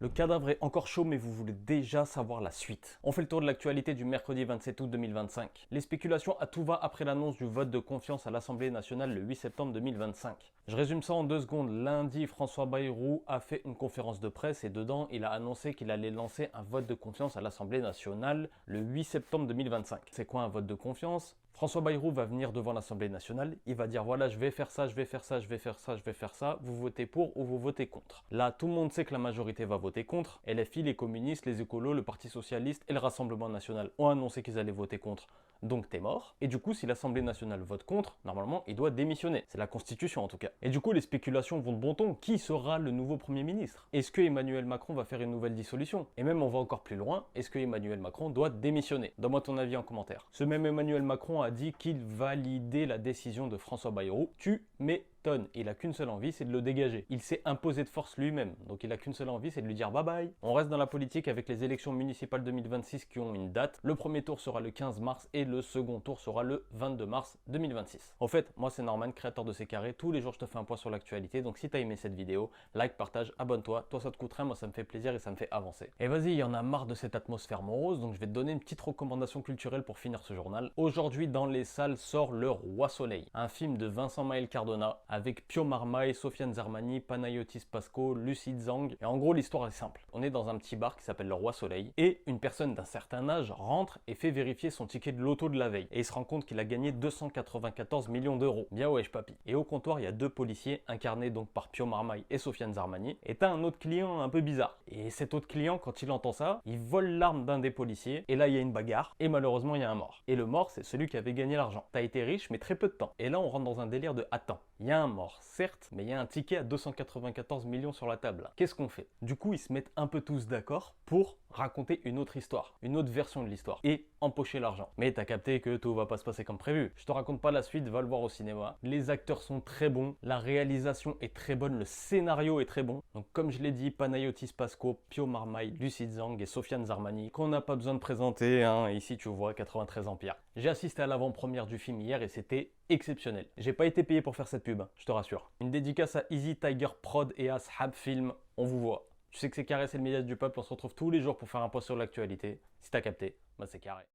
Le cadavre est encore chaud, mais vous voulez déjà savoir la suite. On fait le tour de l'actualité du mercredi 27 août 2025. Les spéculations à tout va après l'annonce du vote de confiance à l'Assemblée nationale le 8 septembre 2025. Je résume ça en 2 secondes. Lundi, François Bayrou a fait une conférence de presse et dedans, il a annoncé qu'il allait lancer un vote de confiance à l'Assemblée nationale le 8 septembre 2025. C'est quoi un vote de confiance ? François Bayrou va venir devant l'Assemblée nationale, il va dire voilà, je vais faire ça, je vais faire ça, je vais faire ça, je vais faire ça, vous votez pour ou vous votez contre. Là, tout le monde sait que la majorité va voter contre. LFI, les communistes, les écolos, le Parti socialiste et le Rassemblement national ont annoncé qu'ils allaient voter contre. Donc t'es mort. Et du coup, si l'Assemblée nationale vote contre, normalement, il doit démissionner. C'est la Constitution en tout cas. Et du coup, les spéculations vont de bon ton. Qui sera le nouveau Premier ministre? Est-ce que Emmanuel Macron va faire une nouvelle dissolution? Et même, on va encore plus loin. Est-ce que Emmanuel Macron doit démissionner? Donne-moi ton avis en commentaire. Ce même Emmanuel Macron a dit qu'il validait la décision de François Bayrou. Tu m'étonnes. Il a qu'une seule envie, c'est de le dégager. Il s'est imposé de force lui-même. Donc il a qu'une seule envie, c'est de lui dire bye bye. On reste dans la politique avec les élections municipales 2026 qui ont une date. Le premier tour sera le 15 mars et le second tour sera le 22 mars 2026. En fait, moi c'est Norman, créateur de C'est Carré. Tous les jours je te fais un point sur l'actualité. Donc si t'as aimé cette vidéo, like, partage, abonne-toi. Toi ça te coûte rien, moi ça me fait plaisir et ça me fait avancer. Et vas-y, il y en a marre de cette atmosphère morose. Donc je vais te donner une petite recommandation culturelle pour finir ce journal. Aujourd'hui dans les salles sort Le Roi Soleil. Un film de Vincent Maël Cardona avec Pio Marmaille, Sofiane Zarmani, Panayotis Pasco, Lucide Zhang. Et en gros, l'histoire est simple. On est dans un petit bar qui s'appelle Le Roi Soleil et une personne d'un certain âge rentre et fait vérifier son ticket de loto de la veille. Et il se rend compte qu'il a gagné 294 millions d'euros. Bien wesh papi. Et au comptoir, il y a 2 policiers incarnés donc par Pio Marmaille et Sofiane Zarmani. Et t'as un autre client un peu bizarre. Et cet autre client, quand il entend ça, il vole l'arme d'un des policiers. Et là, il y a une bagarre. Et malheureusement, il y a un mort. Et le mort, c'est celui qui avait gagné l'argent. T'as été riche, mais très peu de temps. Et là, on rentre dans un délire de attends. Il y a un mort, certes, mais il y a un ticket à 294 millions sur la table. Qu'est-ce qu'on fait? Du coup, ils se mettent un peu tous d'accord pour raconter une autre histoire, une autre version de l'histoire et empocher l'argent. Mais t'as capté que tout va pas se passer comme prévu. Je te raconte pas la suite, va le voir au cinéma. Les acteurs sont très bons, la réalisation est très bonne, le scénario est très bon. Donc comme je l'ai dit, Panayotis Pasco, Pio Marmaille, Lucide Zhang et Sofiane Zarmani, qu'on n'a pas besoin de présenter, hein. Ici tu vois 93 Empire. J'ai assisté à l'avant-première du film hier et c'était exceptionnel. J'ai pas été payé pour faire cette pub, je te rassure. Une dédicace à Easy Tiger Prod et à Ashab Film, on vous voit. Tu sais que C'est Carré, c'est le média du peuple, on se retrouve tous les jours pour faire un point sur l'actualité. Si t'as capté, bah c'est carré.